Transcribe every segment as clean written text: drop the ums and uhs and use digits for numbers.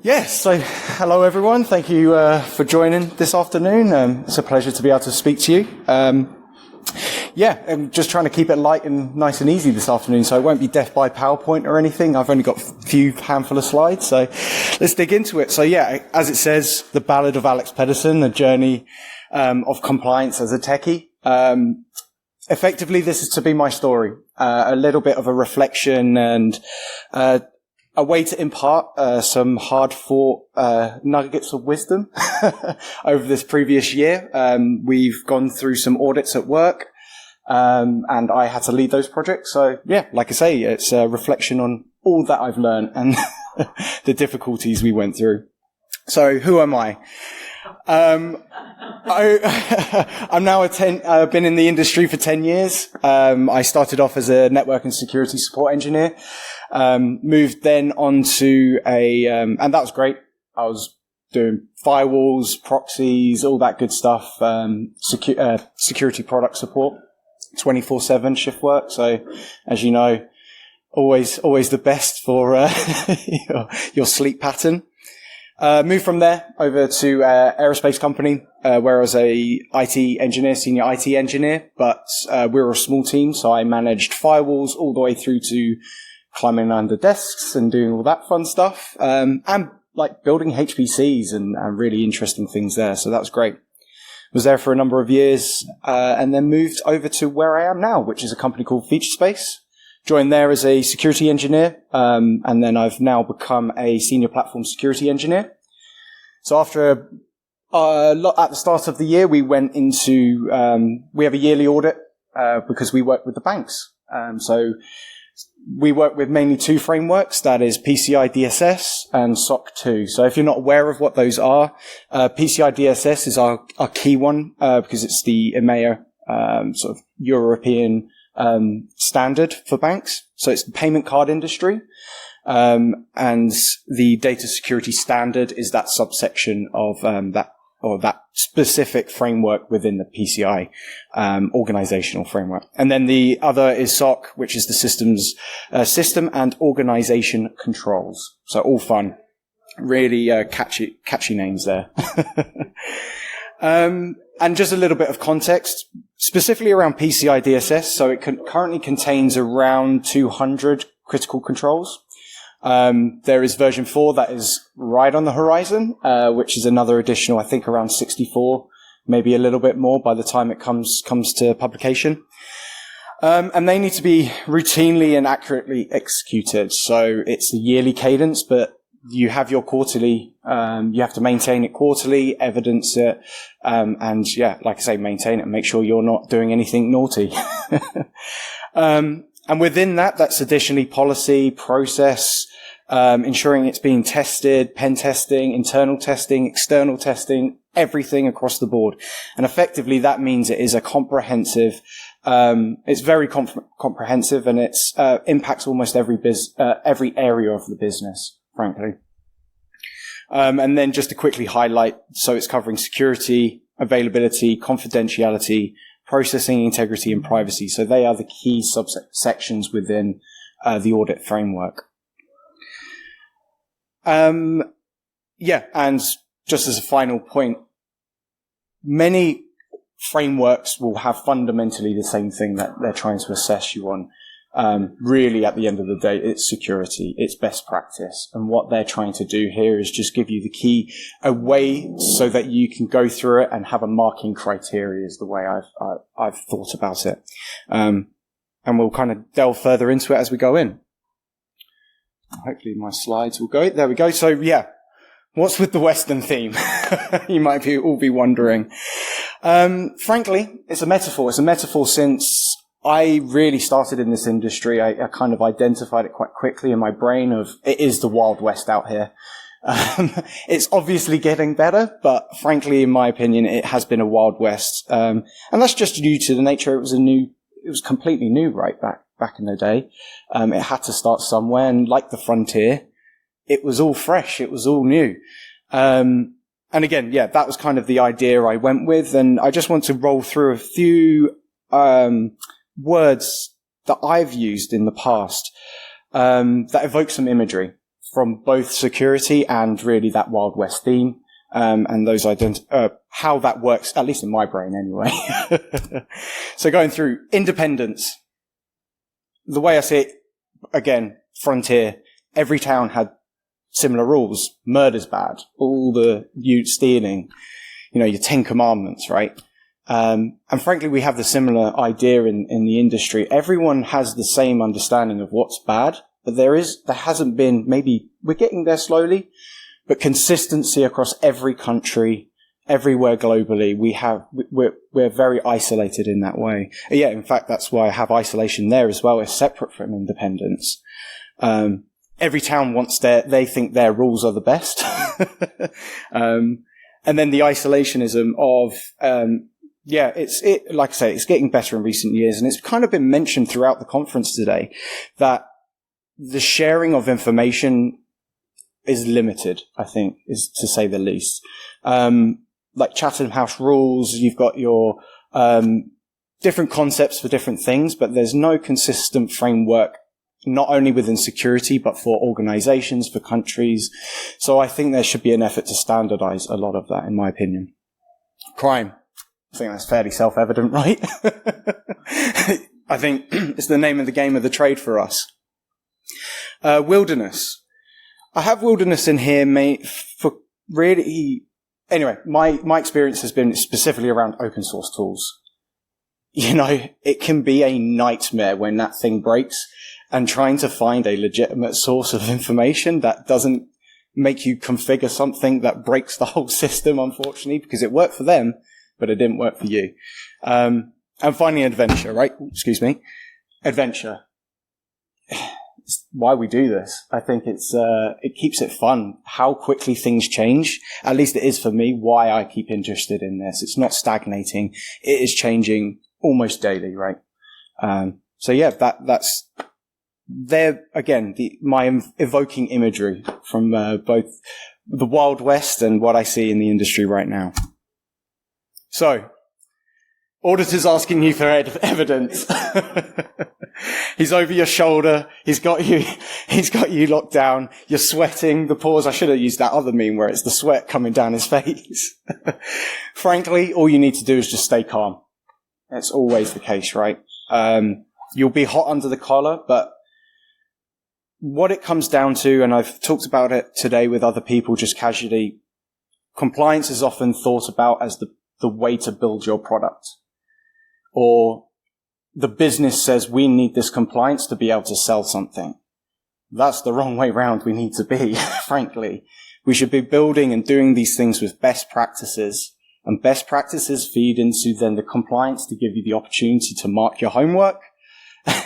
Yes, so hello everyone. Thank you for joining this afternoon. It's a pleasure to be able to speak to you. I'm just trying to keep it light and nice and easy this afternoon, so it won't be death by PowerPoint or anything. I've only got a few handful of slides, so let's dig into it. So yeah, as it says, the Ballad of Alex Pedersen, the journey of compliance as a techie. Effectively, this is to be my story, a little bit of a reflection and a way to impart some hard-fought nuggets of wisdom over this previous year. We've gone through some audits at work, and I had to lead those projects. So, yeah, like I say, it's a reflection on all that I've learned and the difficulties we went through. So, who am I? I'm now been in the industry for 10 years. I started off as a network and security support engineer. Moved then on to and that was great. I was doing firewalls, proxies, all that good stuff, security product support, 24/7 shift work. So, as you know, always the best for your sleep pattern. Moved from there over to aerospace company, where I was a IT engineer, senior IT engineer, but we were a small team, so I managed firewalls all the way through to climbing under desks and doing all that fun stuff, and like building HPCs and really interesting things there. So that was great. Was there for a number of years, and then moved over to where I am now, which is a company called FeatureSpace. Joined there as a security engineer, and then I've now become a senior platform security engineer. So after at the start of the year, we went into we have a yearly audit because we work with the banks. So we work with mainly two frameworks, that is PCI DSS and SOC 2. So if you're not aware of what those are, PCI DSS is our key one because it's the EMEA sort of European standard for banks. So it's the payment card industry. And the data security standard is that subsection of that specific framework within the PCI organizational framework. And then the other is SOC, which is the system and organization controls. So all fun. Really catchy names there. And just a little bit of context, specifically around PCI DSS. So it currently contains around 200 critical controls. There is version 4 that is right on the horizon, which is another additional, I think, around 64, maybe a little bit more by the time it comes to publication. And they need to be routinely and accurately executed. So it's a yearly cadence, but you have your quarterly, you have to maintain it quarterly, evidence it, and yeah, like I say, maintain it and make sure you're not doing anything naughty. And within that's additionally policy, process, ensuring it's being tested, pen testing, internal testing, external testing, everything across the board. And effectively that means it is a comprehensive, it's very comprehensive, and it's impacts almost every area of the business, frankly. And then just to quickly highlight, so it's covering security, availability, confidentiality, processing integrity, and privacy. So they are the key subsections within the audit framework. And just as a final point, many frameworks will have fundamentally the same thing that they're trying to assess you on. Really, at the end of the day, it's security, it's best practice. And what they're trying to do here is just give you the key, a way so that you can go through it and have a marking criteria is the way I've thought about it. And we'll kind of delve further into it as we go in. Hopefully my slides will go. There we go. So yeah, what's with the Western theme? You might all be wondering. Frankly, it's a metaphor. It's a metaphor since I really started in this industry. I kind of identified it quite quickly in my brain of it is the Wild West out here. It's obviously getting better, but frankly, in my opinion, it has been a Wild West. And that's just due to the nature. It was completely new right back in the day. It had to start somewhere, and like the frontier, it was all fresh. It was all new. And again, yeah, that was kind of the idea I went with. And I just want to roll through a few, words that I've used in the past, that evoke some imagery from both security and really that Wild West theme, and those how that works, at least in my brain anyway. So going through independence, the way I see it, again, frontier, every town had similar rules. Murder's bad. All the stealing, your 10 commandments, right? And frankly, we have the similar idea in the industry. Everyone has the same understanding of what's bad, but there hasn't been, maybe we're getting there slowly, but consistency across every country, everywhere globally, we're very isolated in that way. Yeah, in fact, that's why I have isolation there as well. It's separate from independence. Every town they think their rules are the best. And then the isolationism of, like I say, it's getting better in recent years. And it's kind of been mentioned throughout the conference today that the sharing of information is limited, I think, is to say the least. Like Chatham House rules, you've got your, different concepts for different things, but there's no consistent framework, not only within security, but for organizations, for countries. So I think there should be an effort to standardize a lot of that, in my opinion. Crime. I think that's fairly self-evident, right? I think it's the name of the game of the trade for us. Wilderness. I have wilderness in here, mate, for really, anyway, my experience has been specifically around open source tools. It can be a nightmare when that thing breaks, and trying to find a legitimate source of information that doesn't make you configure something that breaks the whole system, unfortunately, because it worked for them, but it didn't work for you. And finding adventure, right? Excuse me. Adventure. It's why we do this. I think it keeps it fun. How quickly things change. At least it is for me, why I keep interested in this. It's not stagnating. It is changing almost daily, right? So yeah, that's there again, my evoking imagery from both the Wild West and what I see in the industry right now. So, auditor's asking you for evidence. He's over your shoulder. He's got you locked down. You're sweating. The pause. I should have used that other meme where it's the sweat coming down his face. Frankly, all you need to do is just stay calm. That's always the case, right? You'll be hot under the collar, but what it comes down to, and I've talked about it today with other people just casually, compliance is often thought about as the way to build your product. Or the business says we need this compliance to be able to sell something. That's the wrong way round we need to be, frankly. We should be building and doing these things with best practices, and best practices feed into then the compliance to give you the opportunity to mark your homework,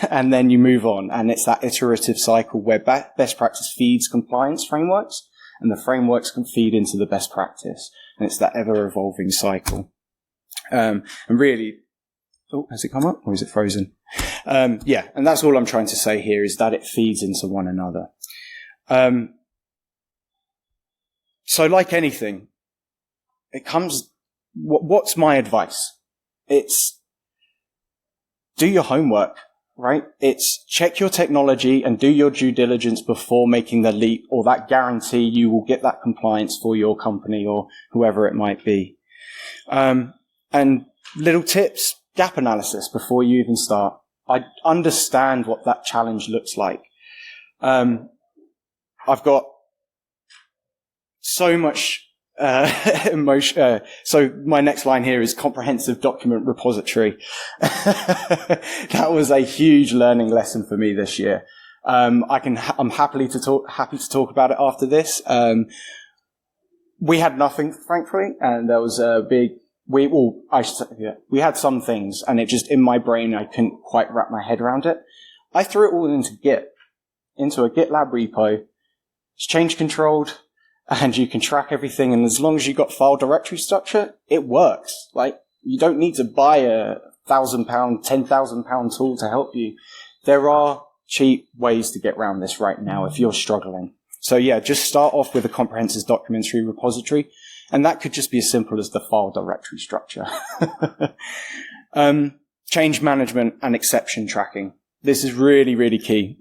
and then you move on. And it's that iterative cycle where best practice feeds compliance frameworks, and the frameworks can feed into the best practice. And it's that ever-evolving cycle. And really, has it come up or is it frozen? Yeah, and that's all I'm trying to say here, is that it feeds into one another. So like anything, what's my advice? It's do your homework, right? It's check your technology and do your due diligence before making the leap, or that guarantee you will get that compliance for your company or whoever it might be. And little tips, gap analysis before you even start. I understand what that challenge looks like. I've got so much emotion. So my next line here is comprehensive document repository. That was a huge learning lesson for me this year. I'm happy to talk about it after this. We had nothing, frankly, and there was a big. We had some things, and it just in my brain I couldn't quite wrap my head around it. I threw it all into a GitLab repo. It's change controlled, and you can track everything. And as long as you got file directory structure, it works. Like, you don't need to buy a £1,000, £10,000 tool to help you. There are cheap ways to get around this right now if you're struggling. So yeah, just start off with a comprehensive documentary repository. And that could just be as simple as the file directory structure. Change management and exception tracking. This is really, really key.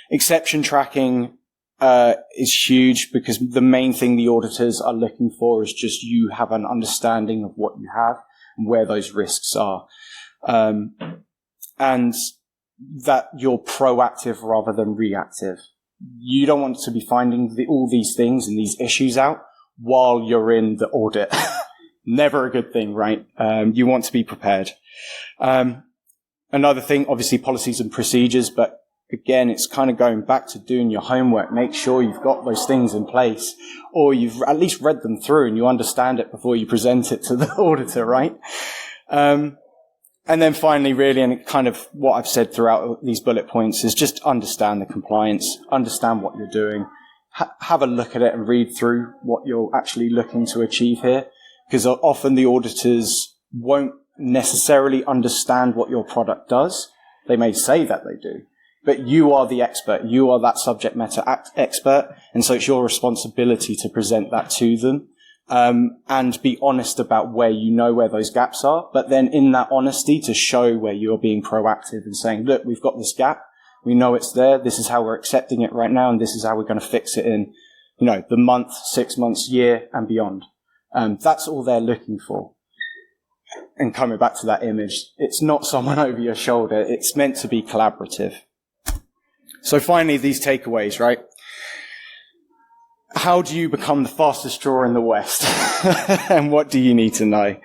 Exception tracking, is huge, because the main thing the auditors are looking for is just you have an understanding of what you have and where those risks are. And that you're proactive rather than reactive. You don't want to be finding all these things and these issues out while you're in the audit. Never a good thing, right? You want to be prepared. Another thing, obviously policies and procedures, but again, it's kind of going back to doing your homework. Make sure you've got those things in place, or you've at least read them through and you understand it before you present it to the auditor, right? And then finally, really, and kind of what I've said throughout these bullet points, is just understand the compliance, understand what you're doing, have a look at it and read through what you're actually looking to achieve here, because often the auditors won't necessarily understand what your product does. They may say that they do, but you are the expert. You are that subject matter expert, and so it's your responsibility to present that to them. And be honest about where those gaps are, but then in that honesty to show where you're being proactive and saying, look, we've got this gap. We know it's there. This is how we're accepting it right now. And this is how we're going to fix it in, the month, 6 months, year and beyond. That's all they're looking for. And coming back to that image, it's not someone over your shoulder. It's meant to be collaborative. So finally, these takeaways, right? How do you become the fastest drawer in the West? And what do you need to know?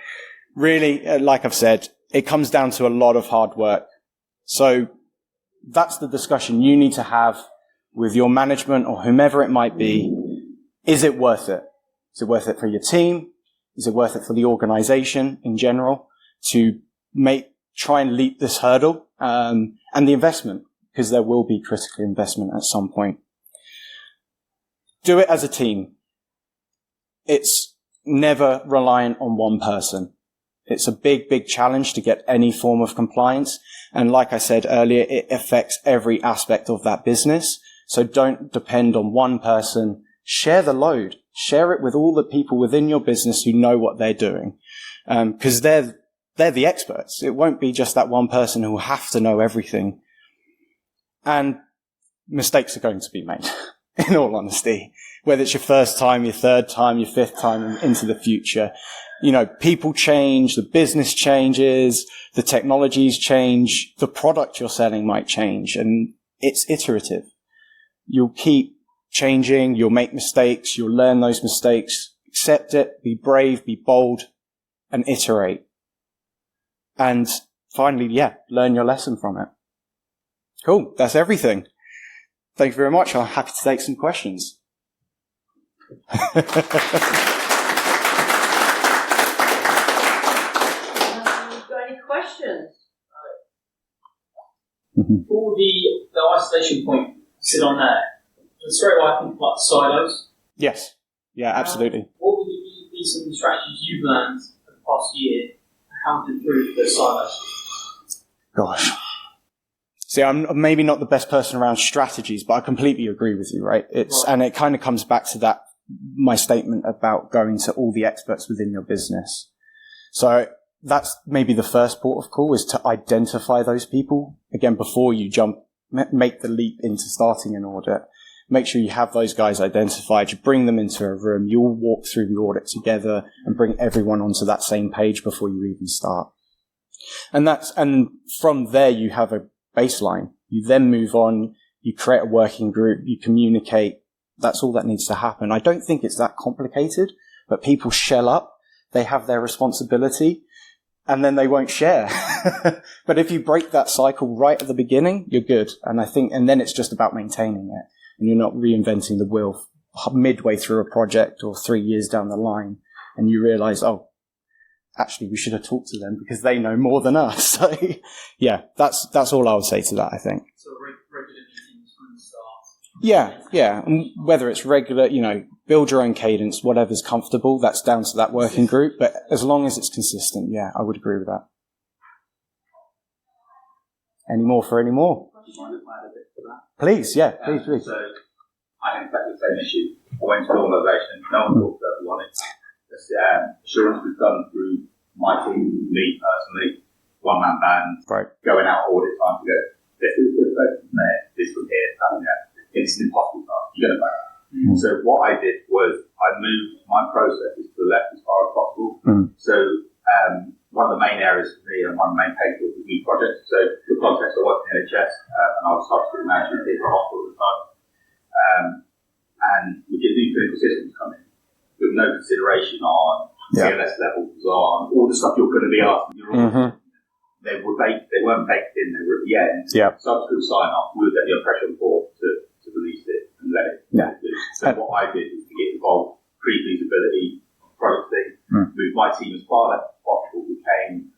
Really, like I've said, it comes down to a lot of hard work. So that's the discussion you need to have with your management or whomever it might be. Is it worth it? Is it worth it for your team? Is it worth it for the organization in general to try and leap this hurdle? And the investment, because there will be critical investment at some point. Do it as a team. It's never reliant on one person. It's a big, big challenge to get any form of compliance. And like I said earlier, it affects every aspect of that business. So don't depend on one person. Share the load. Share it with all the people within your business who know what they're doing. Because they're the experts. It won't be just that one person who will have to know everything. And mistakes are going to be made. In all honesty, whether it's your first time, your third time, your fifth time into the future, people change, the business changes, the technologies change, the product you're selling might change, and it's iterative. You'll keep changing, you'll make mistakes, you'll learn those mistakes, accept it, be brave, be bold, and iterate. And finally, learn your lesson from it. Cool, that's everything. Thank you very much. I'm happy to take some questions. Got any questions? For the isolation point, sit on there. Straight away, I think like silos. Yes. Yeah, absolutely. What would be some strategies you've learned for the past year and how to improve those silos? Gosh. See, I'm maybe not the best person around strategies, but I completely agree with you, right? And it kind of comes back to that, my statement about going to all the experts within your business. So that's maybe the first port of call, is to identify those people. Again, before you make the leap into starting an audit, make sure you have those guys identified. You bring them into a room. You'll walk through the audit together and bring everyone onto that same page before you even start. And from there you have a baseline. You then move on, you create a working group, you communicate. That's all that needs to happen. I don't think it's that complicated, but people shell up. They have their responsibility and then they won't share. But if you break that cycle right at the beginning, you're good. And then it's just about maintaining it, and you're not reinventing the wheel midway through a project or 3 years down the line. And you realize, actually, we should have talked to them because they know more than us. So, that's all I would say to that, I think. So regular meetings from the start. Yeah. And whether it's regular, build your own cadence, whatever's comfortable, that's down to that working group. But as long as it's consistent, I would agree with that. Any more? Do you mind if I add a bit to that? Please, please. So, I had exactly the same issue. I went to an organisation, no one talked to everyone. Assurance was done through my team, me personally, one-man band, right. Going out audit time to go, this is the person there, this one here, that one there. It's an impossible task. you're going to fail. So what I did was I moved my processes to the left as far as possible. So one of the main areas for me and one of the main pain points was new projects. So the context I worked in NHS and I was hospital manager here for a hospital at the time. And we get new clinical systems coming with no consideration on CLS levels, on all the stuff you're going to be asking. They weren't baked in. They were at the end. Subsequent sign off, we would get the pressure on the board to release it and let it loose. So what I did was to get involved pre-feasibility product thing. Moved my team as far as possible. Became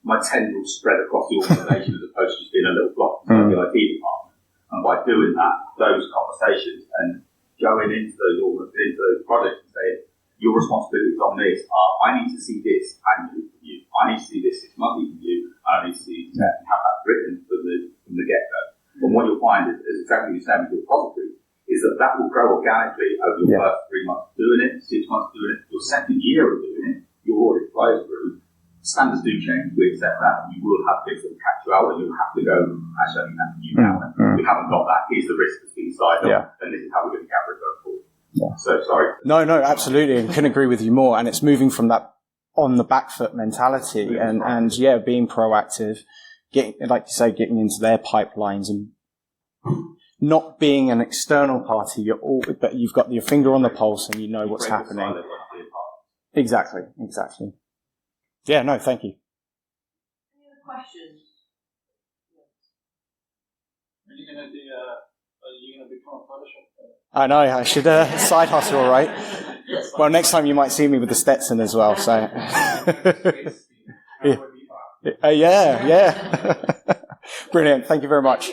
my tendrils spread across the organisation as opposed to just being a little block inside the IT department. And by doing that, those conversations and going into those projects and saying, your responsibilities on this are, I need to see this annually from you. I need to see this 6 monthly from you. I need to see have that written from the get-go. And what you'll find is exactly the same as your positive, is that will grow organically over your first 3 months doing it, 6 months doing it, your second year of doing it, your audit flows through. Standards do change, we accept that. You will have bits that catch you out and you'll have to go, actually, I think that's you now. We haven't got that. Here's the risk that's being decided on, and this is how we're going to cover it going forward. So sorry. No, absolutely. I couldn't agree with you more. And it's moving from that on the back foot mentality and being proactive, getting, like you say, getting into their pipelines and not being an external party. But you've got your finger on the pulse and you know what's happening. Exactly. Yeah, no, thank you. Any other questions? Are you going to become a Photoshop? I know, I should side hustle, right? Well, next time you might see me with the Stetson as well, so. Yeah. Brilliant, thank you very much.